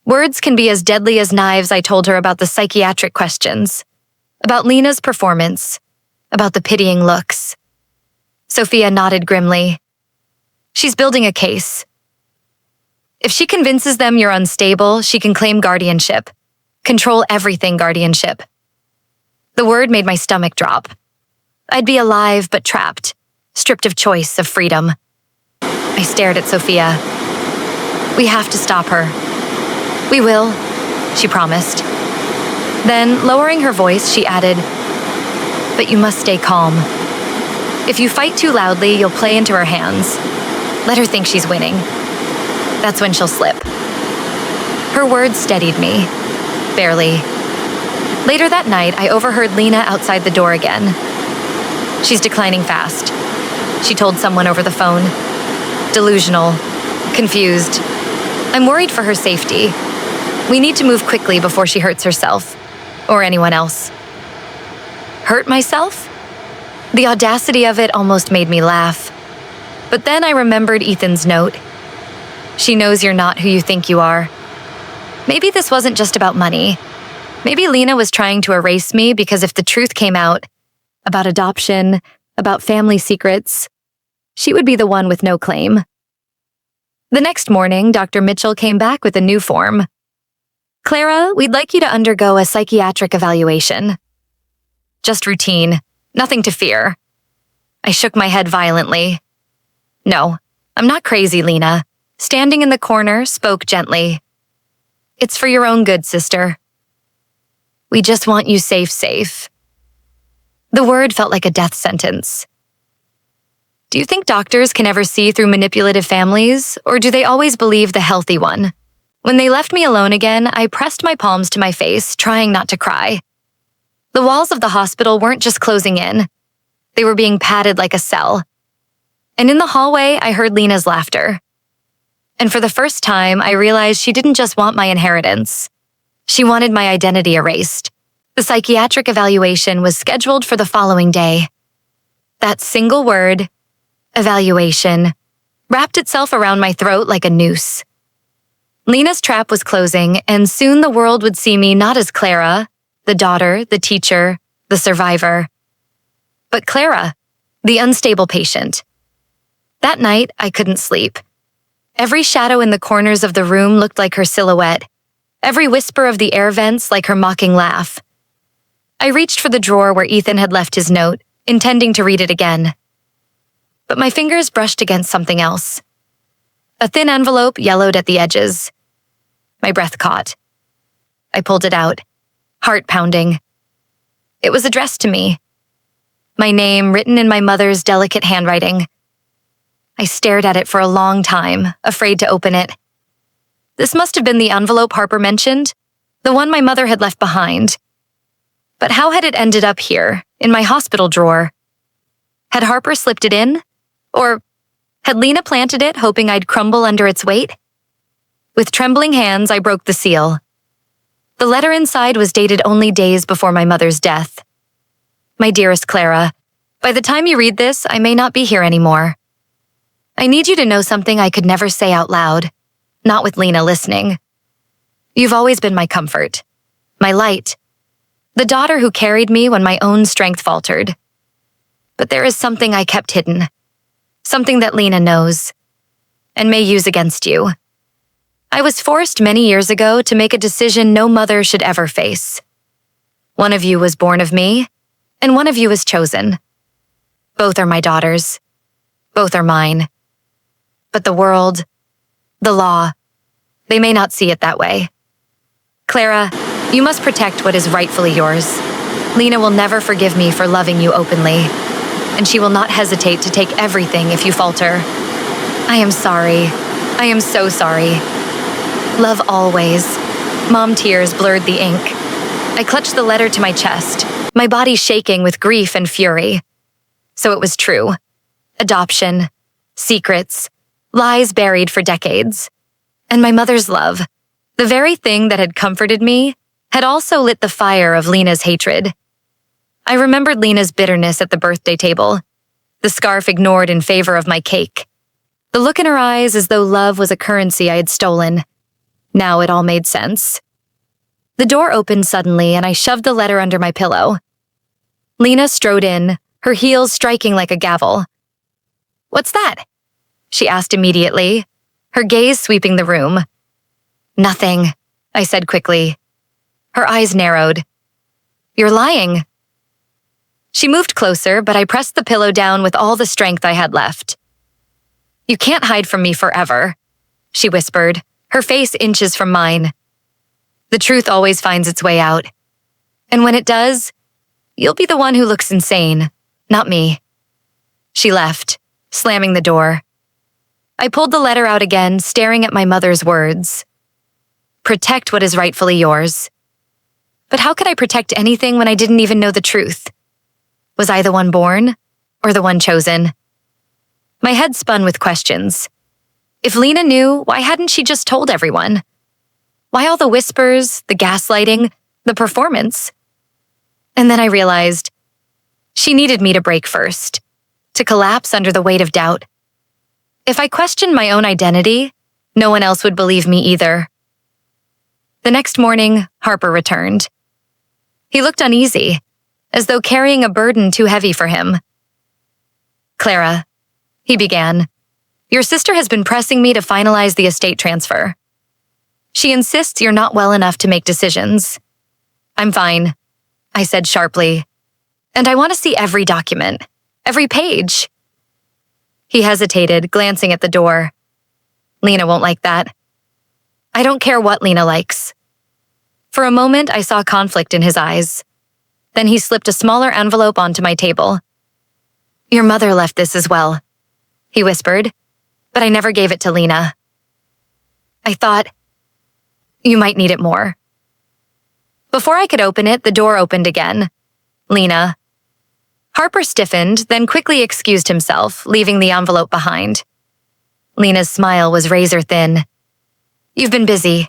Words can be as deadly as knives. I told her about the psychiatric questions, about Lena's performance, about the pitying looks. Sophia nodded grimly. "She's building a case. If she convinces them you're unstable, she can claim guardianship. Control everything guardianship." The word made my stomach drop. I'd be alive but trapped, stripped of choice, of freedom. I stared at Sophia. "We have to stop her." "We will," she promised. Then, lowering her voice, she added, "But you must stay calm. If you fight too loudly, you'll play into her hands. Let her think she's winning. That's when she'll slip." Her words steadied me. Barely. Later that night, I overheard Lena outside the door again. "She's declining fast," she told someone over the phone. "Delusional. Confused. I'm worried for her safety. We need to move quickly before she hurts herself. Or anyone else." Hurt myself? The audacity of it almost made me laugh. But then I remembered Ethan's note. "She knows you're not who you think you are." Maybe this wasn't just about money. Maybe Lena was trying to erase me because if the truth came out, about adoption, about family secrets, she would be the one with no claim. The next morning, Dr. Mitchell came back with a new form. "Clara, we'd like you to undergo a psychiatric evaluation." Just routine, nothing to fear. I shook my head violently. "No, I'm not crazy, Lena." Standing in the corner, spoke gently. "It's for your own good, sister. We just want you safe." The word felt like a death sentence. Do you think doctors can ever see through manipulative families, or do they always believe the healthy one? When they left me alone again, I pressed my palms to my face, trying not to cry. The walls of the hospital weren't just closing in. They were being padded like a cell. And in the hallway, I heard Lena's laughter. And for the first time, I realized she didn't just want my inheritance. She wanted my identity erased. The psychiatric evaluation was scheduled for the following day. That single word, evaluation, wrapped itself around my throat like a noose. Lena's trap was closing, and soon the world would see me not as Clara, the daughter, the teacher, the survivor, but Clara, the unstable patient. That night, I couldn't sleep. Every shadow in the corners of the room looked like her silhouette, every whisper of the air vents like her mocking laugh. I reached for the drawer where Ethan had left his note, intending to read it again. But my fingers brushed against something else. A thin envelope yellowed at the edges. My breath caught. I pulled it out, heart pounding. It was addressed to me. My name written in my mother's delicate handwriting. I stared at it for a long time, afraid to open it. This must have been the envelope Harper mentioned, the one my mother had left behind. But how had it ended up here, in my hospital drawer? Had Harper slipped it in? Or had Lena planted it, hoping I'd crumble under its weight? With trembling hands, I broke the seal. The letter inside was dated only days before my mother's death. My dearest Clara, by the time you read this, I may not be here anymore. I need you to know something I could never say out loud, not with Lena listening. You've always been my comfort, my light, the daughter who carried me when my own strength faltered. But there is something I kept hidden, something that Lena knows, and may use against you. I was forced many years ago to make a decision no mother should ever face. One of you was born of me, and one of you is chosen. Both are my daughters. Both are mine. But the world, the law, they may not see it that way. Clara, you must protect what is rightfully yours. Lena will never forgive me for loving you openly, and she will not hesitate to take everything if you falter. I am sorry. I am so sorry. Love always. Mom tears blurred the ink. I clutched the letter to my chest, my body shaking with grief and fury. So it was true. Adoption, secrets, lies buried for decades. And my mother's love, the very thing that had comforted me, had also lit the fire of Lena's hatred. I remembered Lena's bitterness at the birthday table, the scarf ignored in favor of my cake, the look in her eyes as though love was a currency I had stolen. Now it all made sense. The door opened suddenly and I shoved the letter under my pillow. Lena strode in, her heels striking like a gavel. "What's that?" she asked immediately, her gaze sweeping the room. "Nothing," I said quickly. Her eyes narrowed. "You're lying." She moved closer, but I pressed the pillow down with all the strength I had left. "You can't hide from me forever," she whispered, her face inches from mine. "The truth always finds its way out. And when it does, you'll be the one who looks insane, not me." She left, slamming the door. I pulled the letter out again, staring at my mother's words. Protect what is rightfully yours. But how could I protect anything when I didn't even know the truth? Was I the one born, or the one chosen? My head spun with questions. If Lena knew, why hadn't she just told everyone? Why all the whispers, the gaslighting, the performance? And then I realized she needed me to break first, to collapse under the weight of doubt. If I questioned my own identity, no one else would believe me either. The next morning, Harper returned. He looked uneasy, as though carrying a burden too heavy for him. "Clara," he began, "your sister has been pressing me to finalize the estate transfer. She insists you're not well enough to make decisions." "I'm fine," I said sharply. "And I want to see every document, every page." He hesitated, glancing at the door. "Lena won't like that." "I don't care what Lena likes." For a moment, I saw conflict in his eyes. Then he slipped a smaller envelope onto my table. "Your mother left this as well," he whispered, "but I never gave it to Lena. I thought you might need it more." Before I could open it, the door opened again. "Lena." Harper stiffened, then quickly excused himself, leaving the envelope behind. Lena's smile was razor thin. "You've been busy."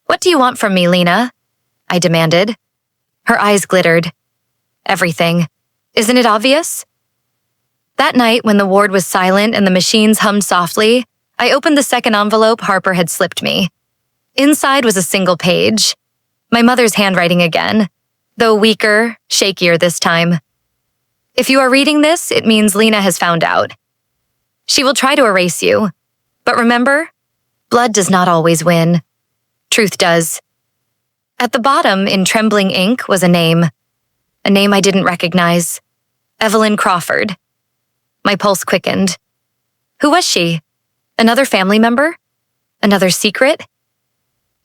"What do you want from me, Lena?" I demanded. Her eyes glittered. "Everything. Isn't it obvious?" That night, when the ward was silent and the machines hummed softly, I opened the second envelope Harper had slipped me. Inside was a single page. My mother's handwriting again, though weaker, shakier this time. "If you are reading this, it means Lena has found out. She will try to erase you. But remember, blood does not always win. Truth does." At the bottom, in trembling ink, was a name I didn't recognize. Evelyn Crawford. My pulse quickened. Who was she? Another family member? Another secret?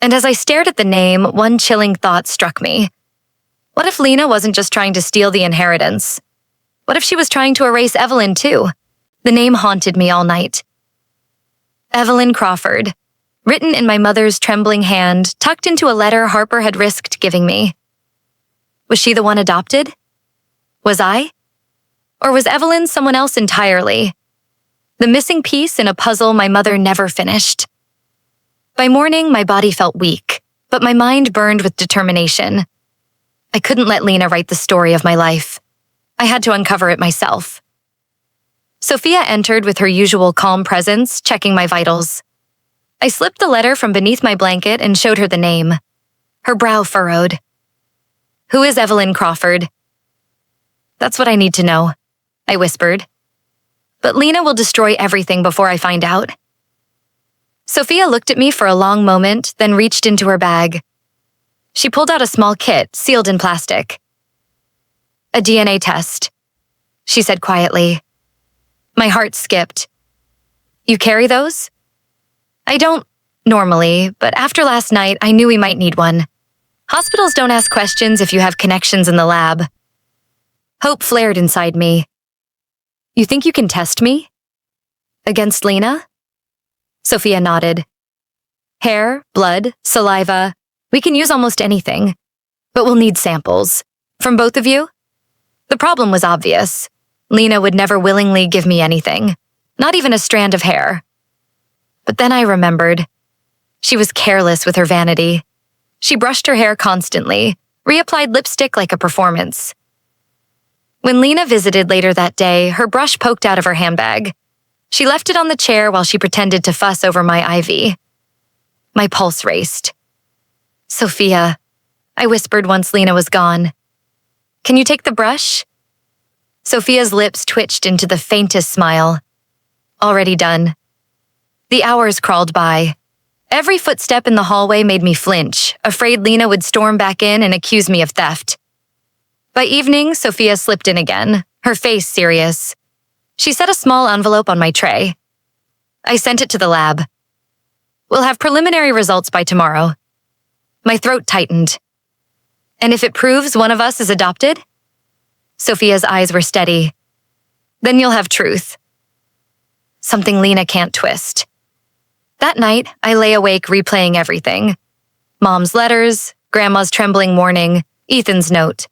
And as I stared at the name, one chilling thought struck me. What if Lena wasn't just trying to steal the inheritance? What if she was trying to erase Evelyn too? The name haunted me all night. Evelyn Crawford, written in my mother's trembling hand, tucked into a letter Harper had risked giving me. Was she the one adopted? Was I? Or was Evelyn someone else entirely? The missing piece in a puzzle my mother never finished. By morning, my body felt weak, but my mind burned with determination. I couldn't let Lena write the story of my life. I had to uncover it myself. Sophia entered with her usual calm presence, checking my vitals. I slipped the letter from beneath my blanket and showed her the name. Her brow furrowed. "Who is Evelyn Crawford?" "That's what I need to know," I whispered. "But Lena will destroy everything before I find out." Sophia looked at me for a long moment, then reached into her bag. She pulled out a small kit, sealed in plastic. "A DNA test," she said quietly. My heart skipped. You carry those? I don't normally, but after last night, I knew we might need one. Hospitals don't ask questions if you have connections in the lab. Hope flared inside me. You think you can test me? Against Lena? Sophia nodded. Hair, blood, saliva. We can use almost anything. But we'll need samples. From both of you? The problem was obvious. Lena would never willingly give me anything. Not even a strand of hair. But then I remembered. She was careless with her vanity. She brushed her hair constantly, reapplied lipstick like a performance. When Lena visited later that day, her brush poked out of her handbag. She left it on the chair while she pretended to fuss over my IV. My pulse raced. Sophia, I whispered once Lena was gone. Can you take the brush? Sophia's lips twitched into the faintest smile. Already done. The hours crawled by. Every footstep in the hallway made me flinch, afraid Lena would storm back in and accuse me of theft. By evening, Sophia slipped in again, her face serious. She set a small envelope on my tray. I sent it to the lab. We'll have preliminary results by tomorrow. My throat tightened. And if it proves one of us is adopted? Sophia's eyes were steady. Then you'll have truth. Something Lena can't twist. That night, I lay awake replaying everything. Mom's letters, Grandma's trembling warning, Ethan's note.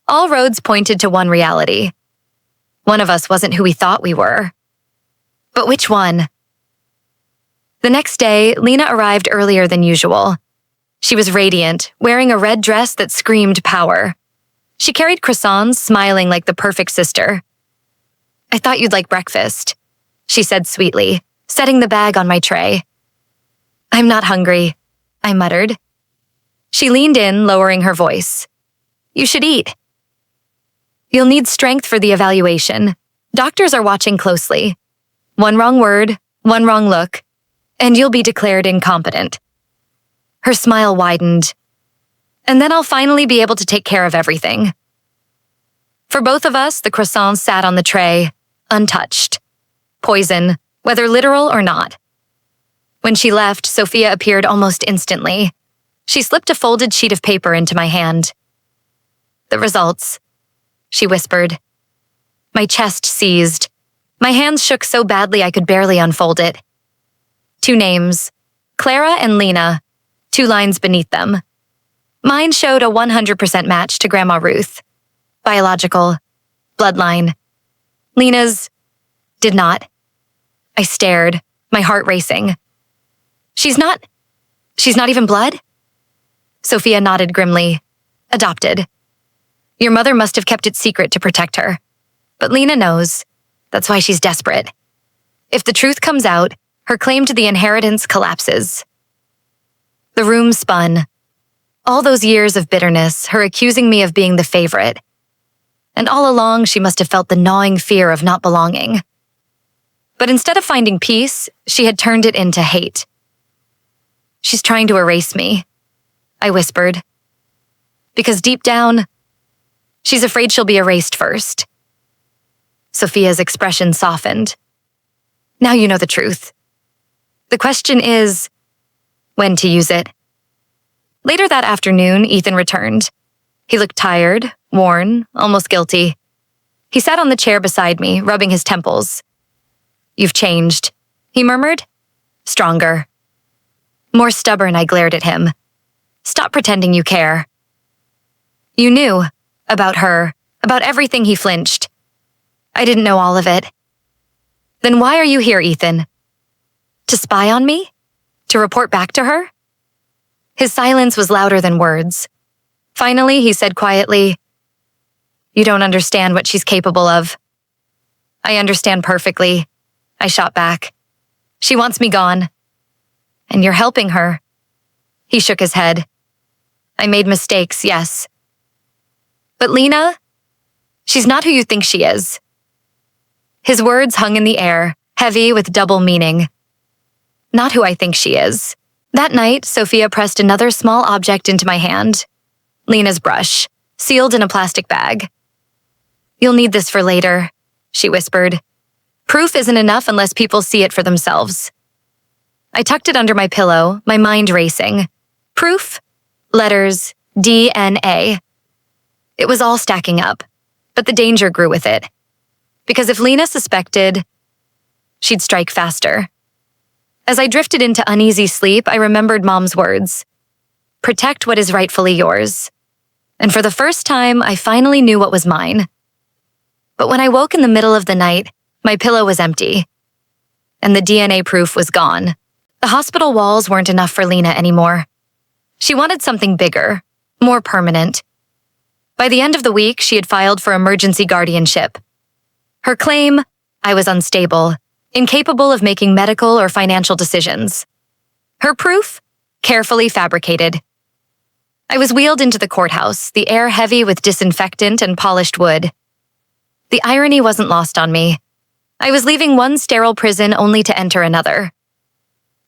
All roads pointed to one reality. One of us wasn't who we thought we were. But which one? The next day, Lena arrived earlier than usual. She was radiant, wearing a red dress that screamed power. She carried croissants, smiling like the perfect sister. I thought you'd like breakfast, she said sweetly, setting the bag on my tray. I'm not hungry, I muttered. She leaned in, lowering her voice. You should eat. You'll need strength for the evaluation. Doctors are watching closely. One wrong word, one wrong look, and you'll be declared incompetent. Her smile widened. And then I'll finally be able to take care of everything. For both of us, the croissants sat on the tray, untouched. Poison, whether literal or not. When she left, Sophia appeared almost instantly. She slipped a folded sheet of paper into my hand. The results, she whispered. My chest seized. My hands shook so badly I could barely unfold it. 2 names, Clara and Lena, 2 lines beneath them. Mine showed a 100% match to Grandma Ruth. Biological. Bloodline. Lena's did not. I stared, my heart racing. She's not even blood? Sophia nodded grimly. Adopted. Your mother must have kept it secret to protect her. But Lena knows. That's why she's desperate. If the truth comes out, her claim to the inheritance collapses. The room spun. All those years of bitterness, her accusing me of being the favorite. And all along, she must have felt the gnawing fear of not belonging. But instead of finding peace, she had turned it into hate. She's trying to erase me, I whispered. Because deep down, she's afraid she'll be erased first. Sophia's expression softened. Now you know the truth. The question is, when to use it. Later that afternoon, Ethan returned. He looked tired, worn, almost guilty. He sat on the chair beside me, rubbing his temples. You've changed, he murmured. Stronger. More stubborn, I glared at him. Stop pretending you care. You knew. About her. About everything, he flinched. I didn't know all of it. Then why are you here, Ethan? To spy on me? To report back to her? His silence was louder than words. Finally, he said quietly, You don't understand what she's capable of. I understand perfectly, I shot back. She wants me gone. And you're helping her. He shook his head. I made mistakes, yes. But Lena, she's not who you think she is. His words hung in the air, heavy with double meaning. Not who I think she is. That night, Sophia pressed another small object into my hand. Lena's brush, sealed in a plastic bag. You'll need this for later, she whispered. Proof isn't enough unless people see it for themselves. I tucked it under my pillow, my mind racing. Proof, letters, DNA. It was all stacking up, but the danger grew with it. Because if Lena suspected, she'd strike faster. As I drifted into uneasy sleep, I remembered Mom's words. Protect what is rightfully yours. And for the first time, I finally knew what was mine. But when I woke in the middle of the night, my pillow was empty. And the DNA proof was gone. The hospital walls weren't enough for Lena anymore. She wanted something bigger, more permanent. By the end of the week, she had filed for emergency guardianship. Her claim, I was unstable, incapable of making medical or financial decisions. Her proof, carefully fabricated. I was wheeled into the courthouse, the air heavy with disinfectant and polished wood. The irony wasn't lost on me. I was leaving one sterile prison only to enter another.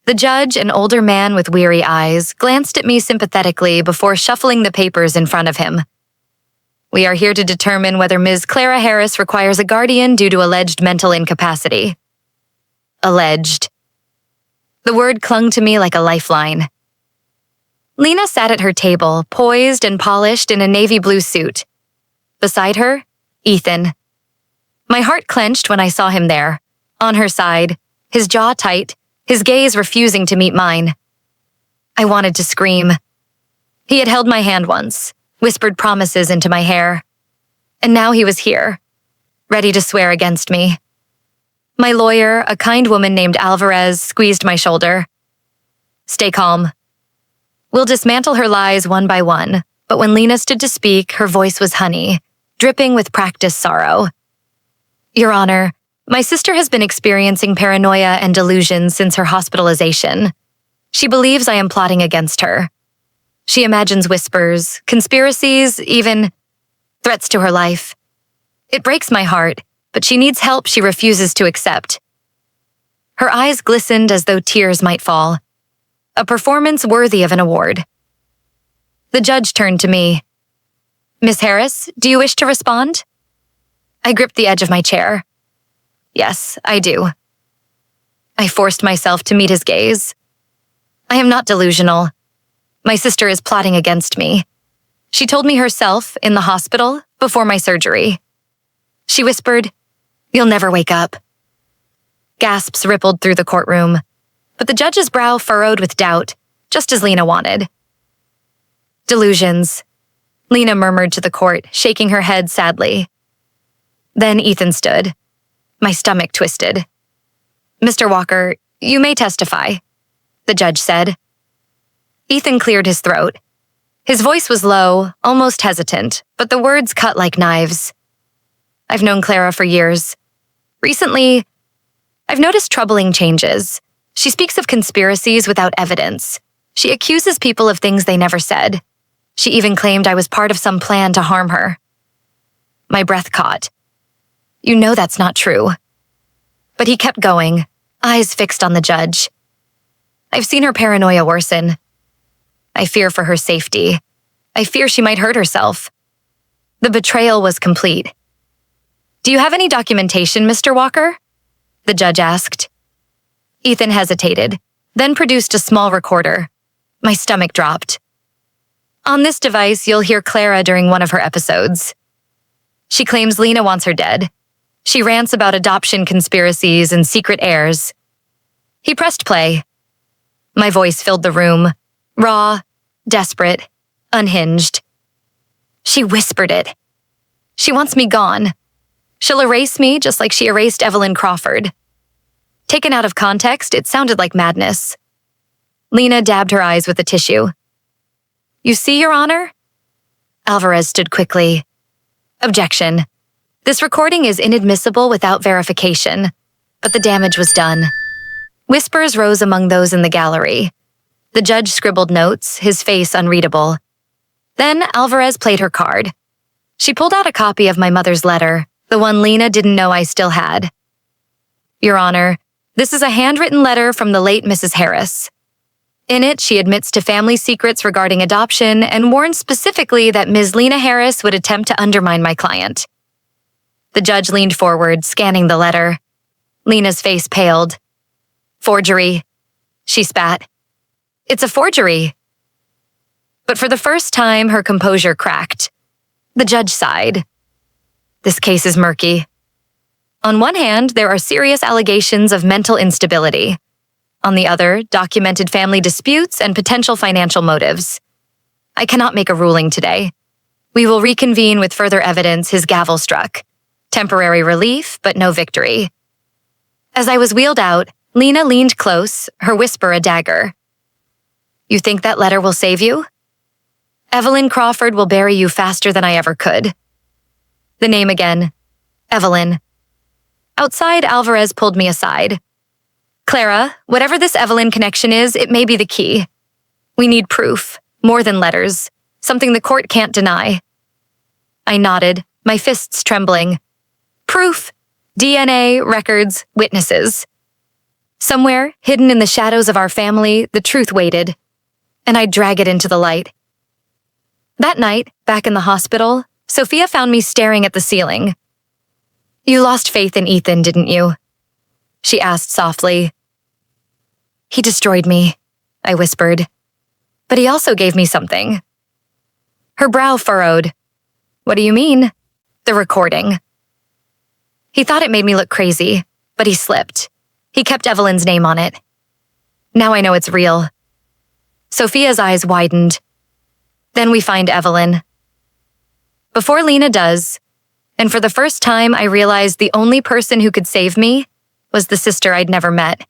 The judge, an older man with weary eyes, glanced at me sympathetically before shuffling the papers in front of him. We are here to determine whether Ms. Clara Harris requires a guardian due to alleged mental incapacity. Alleged. The word clung to me like a lifeline. Lena sat at her table, poised and polished in a navy blue suit. Beside her, Ethan. My heart clenched when I saw him there, on her side, his jaw tight, his gaze refusing to meet mine. I wanted to scream. He had held my hand once, whispered promises into my hair. And now he was here, ready to swear against me. My lawyer, a kind woman named Alvarez, squeezed my shoulder. Stay calm. We'll dismantle her lies one by one, but when Lena stood to speak, her voice was honey, dripping with practiced sorrow. Your Honor, my sister has been experiencing paranoia and delusions since her hospitalization. She believes I am plotting against her. She imagines whispers, conspiracies, even threats to her life. It breaks my heart, but she needs help she refuses to accept. Her eyes glistened as though tears might fall. A performance worthy of an award. The judge turned to me. Miss Harris, do you wish to respond? I gripped the edge of my chair. Yes, I do. I forced myself to meet his gaze. I am not delusional. My sister is plotting against me. She told me herself in the hospital before my surgery. She whispered, "You'll never wake up." Gasps rippled through the courtroom, but the judge's brow furrowed with doubt, just as Lena wanted. Delusions, Lena murmured to the court, shaking her head sadly. Then Ethan stood. My stomach twisted. Mr. Walker, you may testify, the judge said. Ethan cleared his throat. His voice was low, almost hesitant, but the words cut like knives. I've known Clara for years. Recently, I've noticed troubling changes. She speaks of conspiracies without evidence. She accuses people of things they never said. She even claimed I was part of some plan to harm her. My breath caught. You know that's not true. But he kept going, eyes fixed on the judge. I've seen her paranoia worsen. I fear for her safety. I fear she might hurt herself. The betrayal was complete. Do you have any documentation, Mr. Walker? The judge asked. Ethan hesitated, then produced a small recorder. My stomach dropped. On this device, you'll hear Clara during one of her episodes. She claims Lena wants her dead. She rants about adoption conspiracies and secret heirs. He pressed play. My voice filled the room, raw, desperate, unhinged. She whispered it. She wants me gone. She'll erase me just like she erased Evelyn Crawford. Taken out of context, it sounded like madness. Lena dabbed her eyes with a tissue. You see, Your Honor? Alvarez stood quickly. Objection. This recording is inadmissible without verification, but the damage was done. Whispers rose among those in the gallery. The judge scribbled notes, his face unreadable. Then Alvarez played her card. She pulled out a copy of my mother's letter, the one Lena didn't know I still had. Your Honor, this is a handwritten letter from the late Mrs. Harris. In it, she admits to family secrets regarding adoption and warns specifically that Ms. Lena Harris would attempt to undermine my client. The judge leaned forward, scanning the letter. Lena's face paled. Forgery, she spat. It's a forgery. But for the first time, her composure cracked. The judge sighed. This case is murky. On one hand, there are serious allegations of mental instability. On the other, documented family disputes and potential financial motives. I cannot make a ruling today. We will reconvene with further evidence. His gavel struck. Temporary relief, but no victory. As I was wheeled out, Lena leaned close, her whisper a dagger. You think that letter will save you? Evelyn Crawford will bury you faster than I ever could. The name again. Evelyn. Outside, Alvarez pulled me aside. Clara, whatever this Evelyn connection is, it may be the key. We need proof, more than letters, something the court can't deny. I nodded, my fists trembling. Proof. DNA, records, witnesses. Somewhere, hidden in the shadows of our family, the truth waited, and I'd drag it into the light. That night, back in the hospital, Sophia found me staring at the ceiling. You lost faith in Ethan, didn't you? She asked softly. He destroyed me, I whispered. But he also gave me something. Her brow furrowed. What do you mean? The recording. He thought it made me look crazy, but he slipped. He kept Evelyn's name on it. Now I know it's real. Sophia's eyes widened. Then we find Evelyn. Before Lena does, and for the first time I realized the only person who could save me was the sister I'd never met.